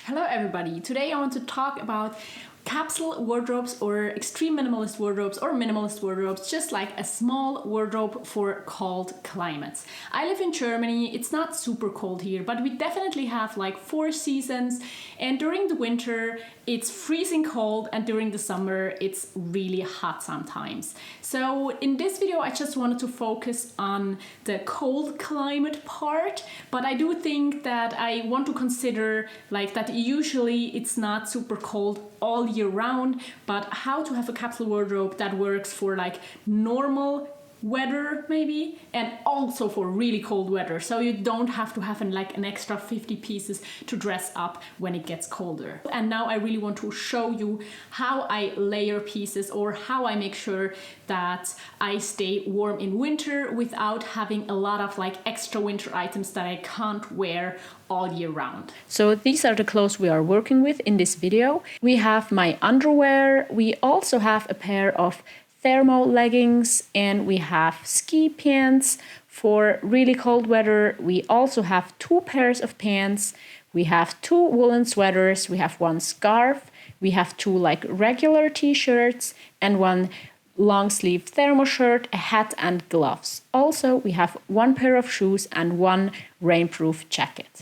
Hello everybody! Today I want to talk about capsule wardrobes or extreme minimalist wardrobes or minimalist wardrobes, just like a small wardrobe for cold climates. I live in Germany. It's not super cold here, but we definitely have like 4 seasons, and during the winter it's freezing cold and during the summer it's really hot sometimes. So in this video I just wanted to focus on the cold climate part, but I do think that I want to consider like that usually it's not super cold all year round, but how to have a capsule wardrobe that works for like normal weather maybe, and also for really cold weather, so you don't have to have an extra 50 pieces to dress up when it gets colder. And now I really want to show you how I layer pieces or how I make sure that I stay warm in winter without having a lot of like extra winter items that I can't wear all year round. So these are the clothes we are working with in this video. We have my underwear, we also have a pair of thermal leggings, and we have ski pants for really cold weather. We also have 2 pairs of pants, we have 2 woolen sweaters, we have 1 scarf, we have 2 like regular t-shirts and 1 long sleeve thermal shirt, a hat and gloves. Also we have 1 pair of shoes and 1 rainproof jacket.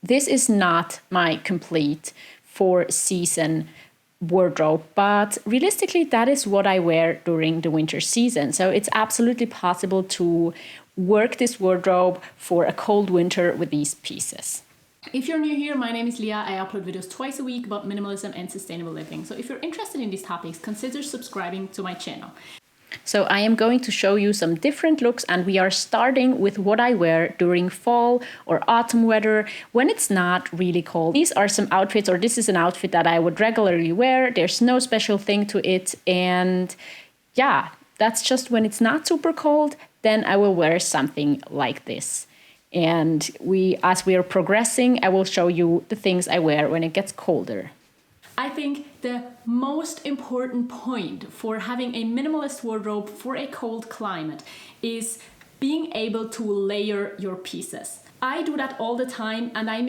This is not my complete 4-season wardrobe, but realistically that is what I wear during the winter season. So it's absolutely possible to work this wardrobe for a cold winter with these pieces. If you're new here, my name is Leah. I upload videos twice a week about minimalism and sustainable living. So if you're interested in these topics, consider subscribing to my channel. So I am going to show you some different looks, and we are starting with what I wear during fall or autumn weather when it's not really cold. These are some outfits, or this is an outfit that I would regularly wear. There's no special thing to it, and yeah, that's just when it's not super cold, then I will wear something like this. And as we are progressing, I will show you the things I wear when it gets colder. I think the most important point for having a minimalist wardrobe for a cold climate is being able to layer your pieces. I do that all the time, and I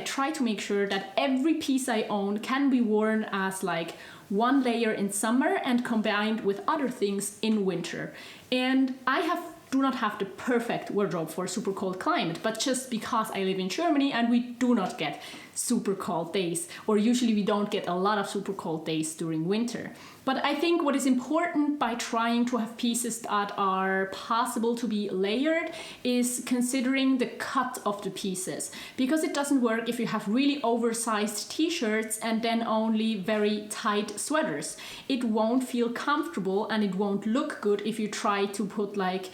try to make sure that every piece I own can be worn as like one layer in summer and combined with other things in winter. And I do not have the perfect wardrobe for super cold climate, but just because I live in Germany and we do not get super cold days, or usually we don't get a lot of super cold days during winter. But I think what is important by trying to have pieces that are possible to be layered is considering the cut of the pieces, because it doesn't work if you have really oversized t-shirts and then only very tight sweaters. It won't feel comfortable and it won't look good if you try to put like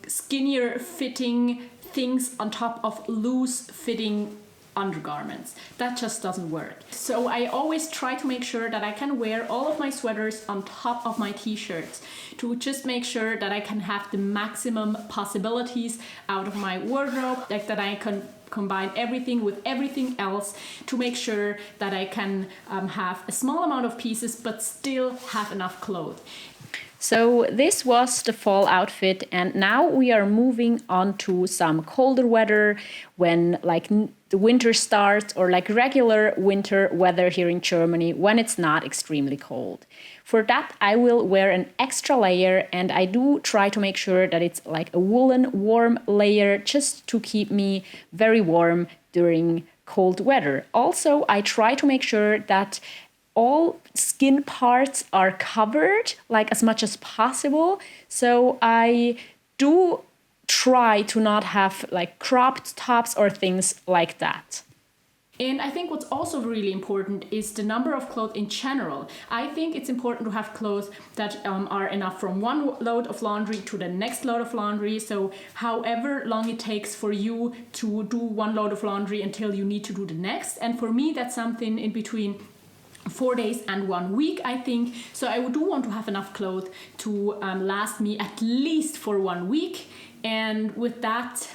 skinnier fitting things on top of loose fitting undergarments. That just doesn't work. So I always try to make sure that I can wear all of my sweaters on top of my t-shirts to just make sure that I can have the maximum possibilities out of my wardrobe, like that I can combine everything with everything else to make sure that I can have a small amount of pieces but still have enough clothes. So this was the fall outfit, and now we are moving on to some colder weather when like the winter starts, or like regular winter weather here in Germany when it's not extremely cold. For that I will wear an extra layer, and I do try to make sure that it's like a woolen warm layer just to keep me very warm during cold weather. Also, I try to make sure that all skin parts are covered like as much as possible. So I do try to not have like cropped tops or things like that. And I think what's also really important is the number of clothes in general. I think it's important to have clothes that are enough from one load of laundry to the next load of laundry. So however long it takes for you to do one load of laundry until you need to do the next. And for me, that's something in between 4 days and 1 week, I think. So I do want to have enough clothes to last me at least for 1 week. And with that,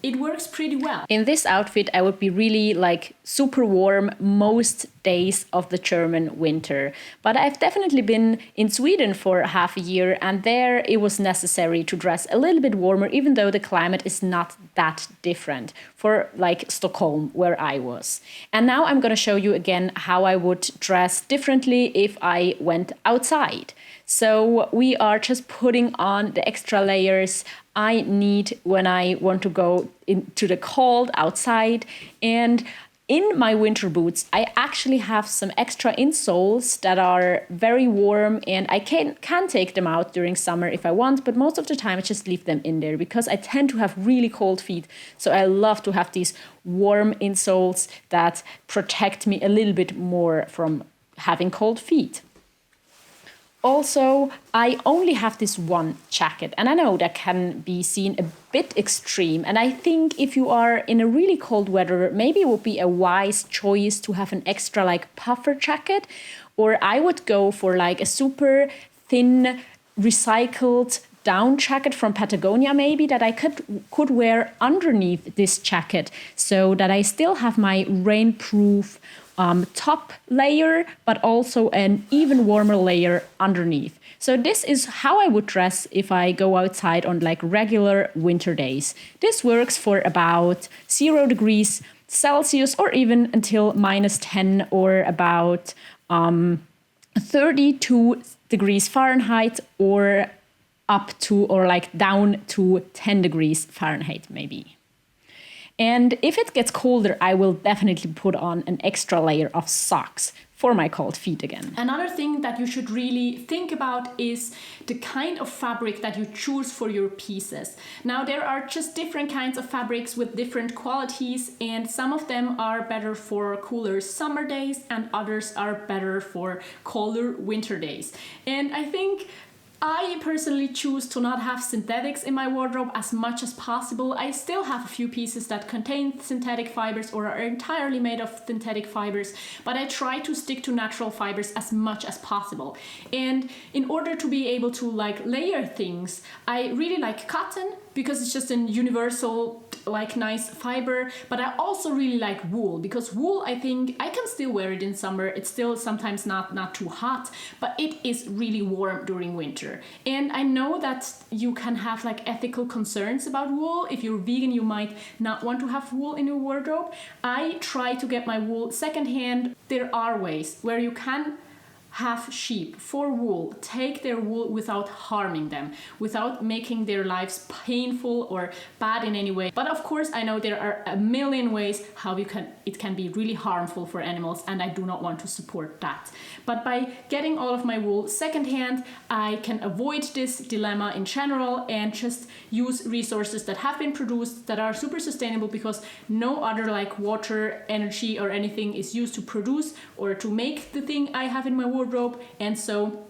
it works pretty well. In this outfit, I would be really like super warm most days of the German winter. But I've definitely been in Sweden for half a year, and there it was necessary to dress a little bit warmer, even though the climate is not that different for like Stockholm, where I was. And now I'm going to show you again how I would dress differently if I went outside. So we are just putting on the extra layers I need when I want to go into the cold outside. And in my winter boots, I actually have some extra insoles that are very warm, and I can take them out during summer if I want, but most of the time I just leave them in there because I tend to have really cold feet. So I love to have these warm insoles that protect me a little bit more from having cold feet. Also, I only have this one jacket, and I know that can be seen a bit extreme. And I think if you are in a really cold weather, maybe it would be a wise choice to have an extra like puffer jacket, or I would go for like a super thin recycled down jacket from Patagonia maybe that I could wear underneath this jacket so that I still have my rainproof top layer, but also an even warmer layer underneath. So this is how I would dress if I go outside on like regular winter days. This works for about 0 degrees Celsius or even until -10 or about 32 degrees Fahrenheit or up to or like down to 10 degrees Fahrenheit maybe. And if it gets colder, I will definitely put on an extra layer of socks for my cold feet again. Another thing that you should really think about is the kind of fabric that you choose for your pieces. Now, there are just different kinds of fabrics with different qualities, and some of them are better for cooler summer days and others are better for colder winter days. And I think I personally choose to not have synthetics in my wardrobe as much as possible. I still have a few pieces that contain synthetic fibers or are entirely made of synthetic fibers, but I try to stick to natural fibers as much as possible. And in order to be able to like layer things, I really like cotton because it's just a universal like nice fiber, but I also really like wool because wool, I think I can still wear it in summer. It's still sometimes not too hot, but it is really warm during winter. And I know that you can have like ethical concerns about wool. If you're vegan, you might not want to have wool in your wardrobe. I try to get my wool secondhand. There are ways where you can have sheep for wool take their wool without harming them, without making their lives painful or bad in any way. But of course, I know there are a million ways how it can be really harmful for animals, and I do not want to support that. But by getting all of my wool secondhand, I can avoid this dilemma in general and just use resources that have been produced that are super sustainable, because no other like water, energy or anything is used to produce or to make the thing I have in my wardrobe. And so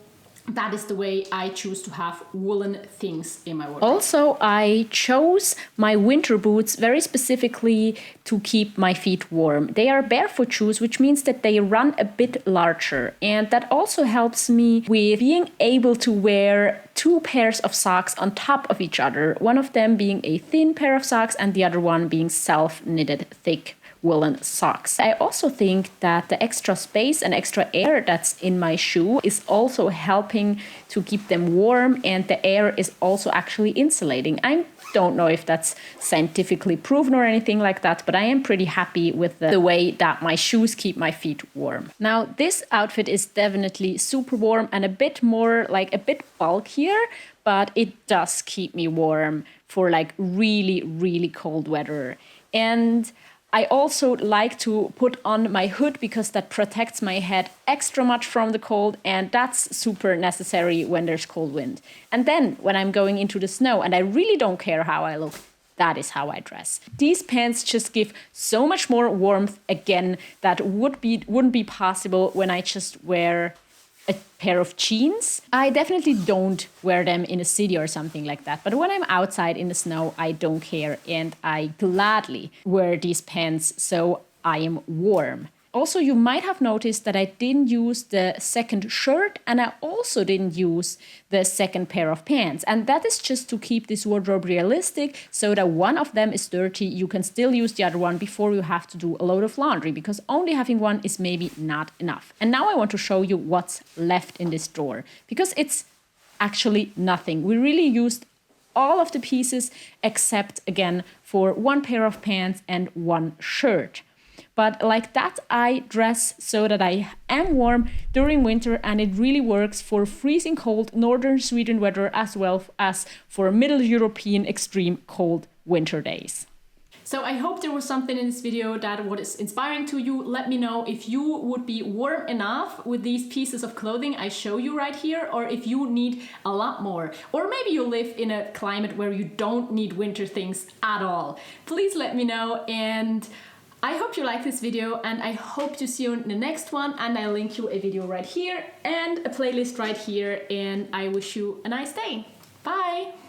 that is the way I choose to have woolen things in my wardrobe. Also, I chose my winter boots very specifically to keep my feet warm. They are barefoot shoes, which means that they run a bit larger. And that also helps me with being able to wear 2 pairs of socks on top of each other. One of them being a thin pair of socks and the other one being self-knitted thick woolen socks. I also think that the extra space and extra air that's in my shoe is also helping to keep them warm, and the air is also actually insulating. I don't know if that's scientifically proven or anything like that, but I am pretty happy with the way that my shoes keep my feet warm. Now, this outfit is definitely super warm and a bit more like a bit bulkier, but it does keep me warm for like really, really cold weather. And I also like to put on my hood because that protects my head extra much from the cold, and that's super necessary when there's cold wind. And then when I'm going into the snow and I really don't care how I look, that is how I dress. These pants just give so much more warmth again that wouldn't be possible when I just wear a pair of jeans. I definitely don't wear them in a city or something like that. But when I'm outside in the snow, I don't care. And I gladly wear these pants so I am warm. Also, you might have noticed that I didn't use the second shirt and I also didn't use the second pair of pants. And that is just to keep this wardrobe realistic, so that one of them is dirty, you can still use the other one before you have to do a load of laundry, because only having one is maybe not enough. And now I want to show you what's left in this drawer, because it's actually nothing. We really used all of the pieces except, again, for one pair of pants and one shirt. But like that, I dress so that I am warm during winter, and it really works for freezing cold northern Sweden weather as well as for Middle European extreme cold winter days. So I hope there was something in this video that was inspiring to you. Let me know if you would be warm enough with these pieces of clothing I show you right here, or if you need a lot more. Or maybe you live in a climate where you don't need winter things at all. Please let me know, and I hope you like this video, and I hope to see you in the next one, and I'll link you a video right here and a playlist right here, and I wish you a nice day. Bye!